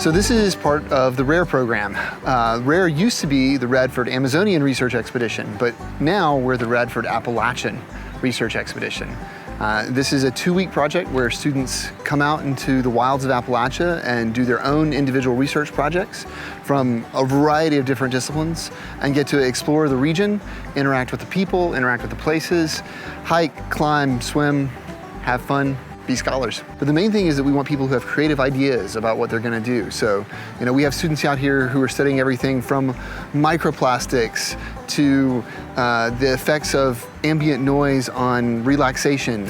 So this is part of the RARE program. RARE used to be the Radford Amazonian Research Expedition, but now we're the Radford Appalachian Research Expedition. This is a 2-week project where students come out into the wilds of Appalachia and do their own individual research projects from a variety of different disciplines and get to explore the region, interact with the people, interact with the places, hike, climb, swim, have fun, be scholars. But the main thing is that we want people who have creative ideas about what they're going to do. So, we have students out here who are studying everything from microplastics to the effects of ambient noise on relaxation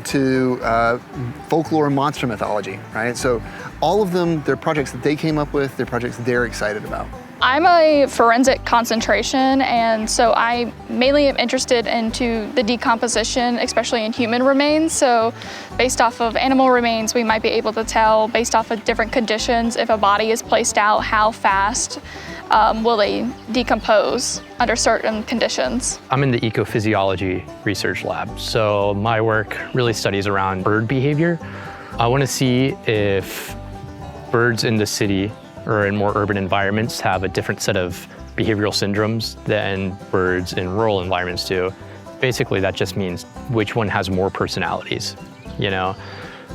to folklore and monster mythology, right? So all of them, they're projects that they came up with, they're projects they're excited about. I'm a forensic concentration, and so I mainly am interested into the decomposition, especially in human remains. So based off of animal remains, we might be able to tell, based off of different conditions, if a body is placed out, how fast will they decompose under certain conditions. I'm in the ecophysiology research lab, so my work really studies around bird behavior. I want to see if birds in the city or in more urban environments have a different set of behavioral syndromes than birds in rural environments do. Basically, that just means which one has more personalities,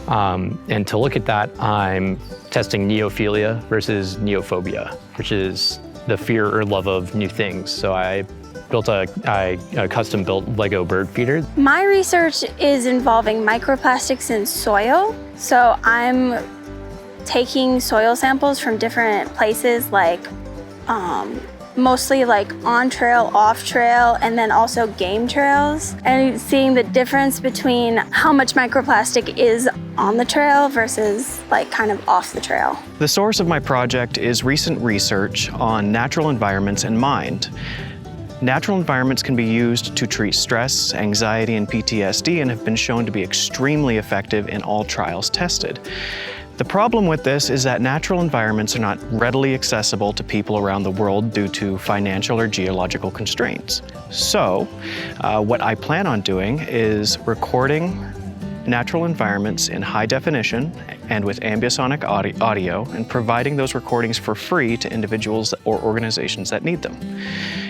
And to look at that, I'm testing neophilia versus neophobia, which is the fear or love of new things. So I built a custom-built Lego bird feeder. My research is involving microplastics in soil. So I'm taking soil samples from different places, like mostly like on trail, off trail, and then also game trails, and seeing the difference between how much microplastic is on the trail versus like kind of off the trail. The source of my project is recent research on natural environments and mind. Natural environments can be used to treat stress, anxiety, and PTSD and have been shown to be extremely effective in all trials tested. The problem with this is that natural environments are not readily accessible to people around the world due to financial or geological constraints. So, what I plan on doing is recording natural environments in high definition and with ambisonic audio and providing those recordings for free to individuals or organizations that need them.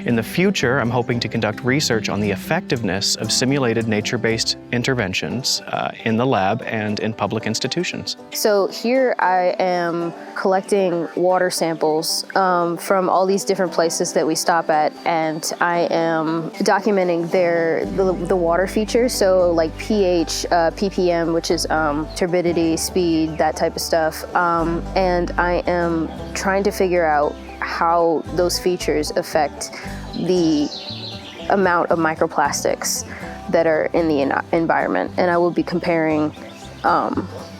In the future, I'm hoping to conduct research on the effectiveness of simulated nature-based interventions in the lab and in public institutions. So here I am collecting water samples from all these different places that we stop at, and I am documenting the water features, so like pH, ppm, which is turbidity, speed, that type of stuff, and I am trying to figure out how those features affect the amount of microplastics that are in the environment. And I will be comparing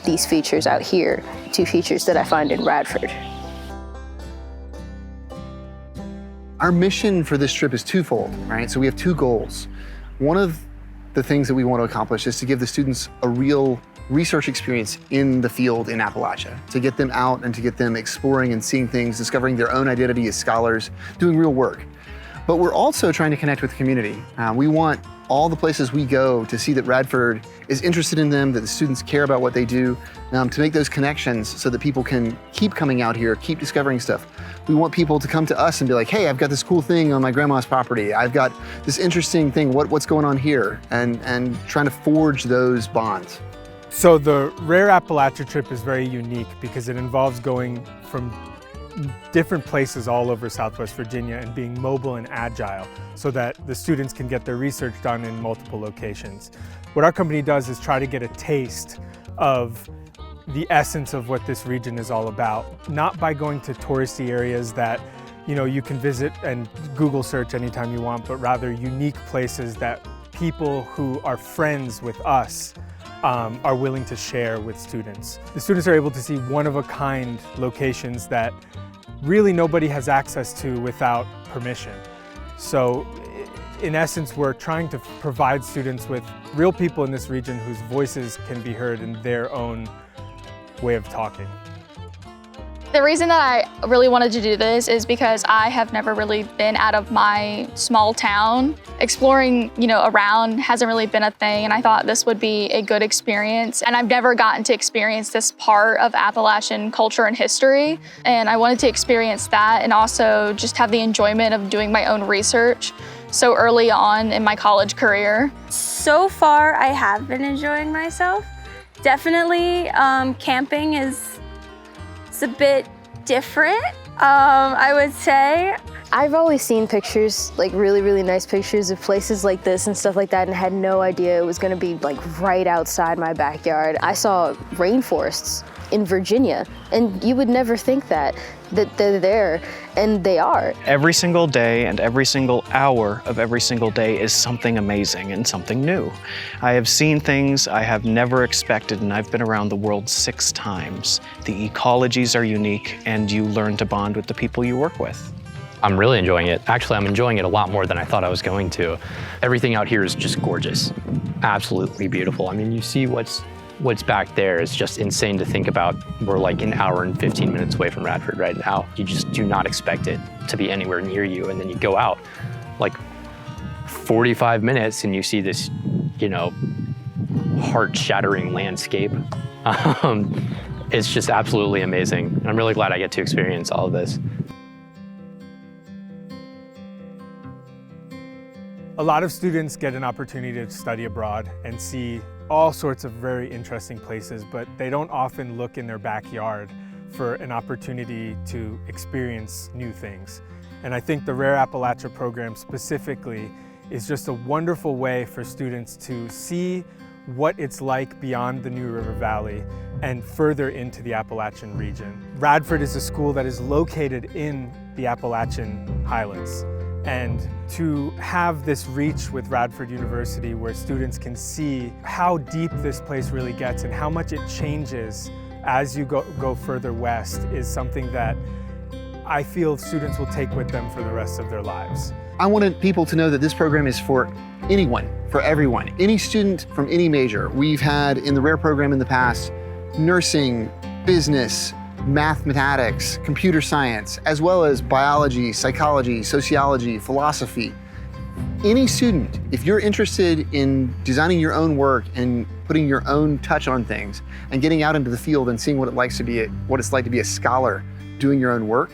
these features out here to features that I find in Radford. Our mission for this trip is twofold, right? So we have 2 goals. One of the things that we want to accomplish is to give the students a real research experience in the field in Appalachia, to get them out and to get them exploring and seeing things, discovering their own identity as scholars, doing real work. But we're also trying to connect with the community. We want all the places we go to see that Radford is interested in them, that the students care about what they do, to make those connections so that people can keep coming out here, keep discovering stuff. We want people to come to us and be like, hey, I've got this cool thing on my grandma's property. I've got this interesting thing, what's going on here? And trying to forge those bonds. So the Rare Appalachia trip is very unique because it involves going from different places all over Southwest Virginia and being mobile and agile so that the students can get their research done in multiple locations. What our company does is try to get a taste of the essence of what this region is all about, not by going to touristy areas that you can visit and Google search anytime you want, but rather unique places that people who are friends with us are willing to share with students. The students are able to see one-of-a-kind locations that really nobody has access to without permission. So in essence, we're trying to provide students with real people in this region whose voices can be heard in their own way of talking. The reason that I really wanted to do this is because I have never really been out of my small town. Exploring, around hasn't really been a thing, and I thought this would be a good experience. And I've never gotten to experience this part of Appalachian culture and history, and I wanted to experience that and also just have the enjoyment of doing my own research so early on in my college career. So far, I have been enjoying myself. Definitely, camping is a bit different, I would say. I've always seen pictures, like really, really nice pictures of places like this and stuff like that, and had no idea it was gonna be like right outside my backyard. I saw rainforests in Virginia, and you would never think that they're there, and they are. Every single day and every single hour of every single day is something amazing and something new. I have seen things I have never expected, and I've been around the world 6 times. The ecologies are unique, and you learn to bond with the people you work with. I'm really enjoying it. Actually, I'm enjoying it a lot more than I thought I was going to. Everything out here is just gorgeous. Absolutely beautiful. I mean, you see what's back there is just insane to think about. We're like an hour and 15 minutes away from Radford right now. You just do not expect it to be anywhere near you. And then you go out like 45 minutes and you see this, heart-shattering landscape. It's just absolutely amazing. And I'm really glad I get to experience all of this. A lot of students get an opportunity to study abroad and see all sorts of very interesting places, but they don't often look in their backyard for an opportunity to experience new things. And I think the Rare Appalachia program specifically is just a wonderful way for students to see what it's like beyond the New River Valley and further into the Appalachian region. Radford is a school that is located in the Appalachian Highlands. And to have this reach with Radford University where students can see how deep this place really gets and how much it changes as you go further west is something that I feel students will take with them for the rest of their lives. I wanted people to know that this program is for anyone, for everyone, any student from any major. We've had in the Rare program in the past, nursing, business, mathematics, computer science, as well as biology, psychology, sociology, philosophy. Any student, if you're interested in designing your own work and putting your own touch on things and getting out into the field and seeing what it's like to be a scholar doing your own work,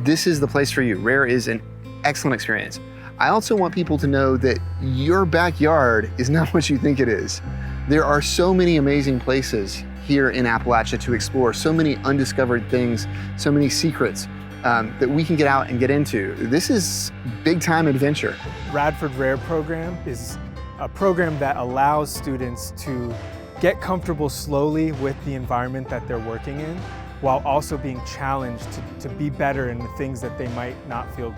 this is the place for you. Rare is an excellent experience. I also want people to know that your backyard is not what you think it is. There are so many amazing places here in Appalachia to explore, so many undiscovered things, so many secrets that we can get out and get into. This is big time adventure. Radford Rare program is a program that allows students to get comfortable slowly with the environment that they're working in, while also being challenged to be better in the things that they might not feel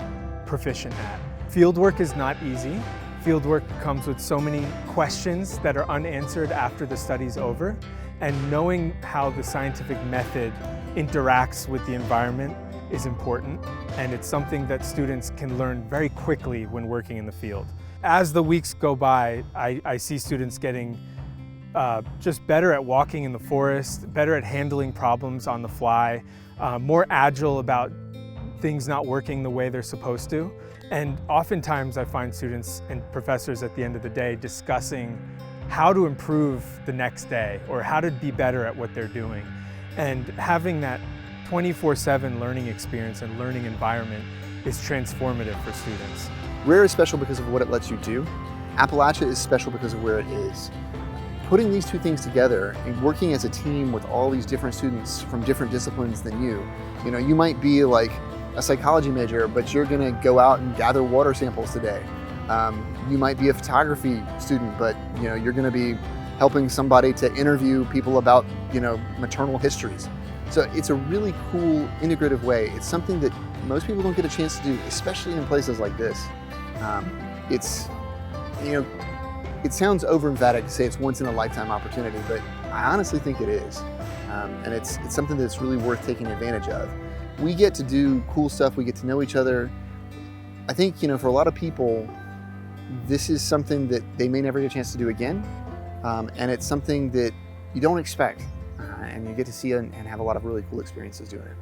proficient at. Fieldwork is not easy. Fieldwork comes with so many questions that are unanswered after the study's over. And knowing how the scientific method interacts with the environment is important, and it's something that students can learn very quickly when working in the field. As the weeks go by, I see students getting just better at walking in the forest, better at handling problems on the fly, more agile about things not working the way they're supposed to. And oftentimes I find students and professors at the end of the day discussing how to improve the next day or how to be better at what they're doing. And having that 24/7 learning experience and learning environment is transformative for students. Rare is special because of what it lets you do. Appalachia is special because of where it is. Putting these two things together and working as a team with all these different students from different disciplines than you might be like a psychology major, but you're gonna go out and gather water samples today. You might be a photography student, but you're going to be helping somebody to interview people about maternal histories. So it's a really cool integrative way. It's something that most people don't get a chance to do, especially in places like this. It sounds over-emphatic to say it's once in a lifetime opportunity, but I honestly think it is. And it's something that's really worth taking advantage of. We get to do cool stuff. We get to know each other. I think for a lot of people, this is something that they may never get a chance to do again, and it's something that you don't expect, and you get to see and have a lot of really cool experiences doing it.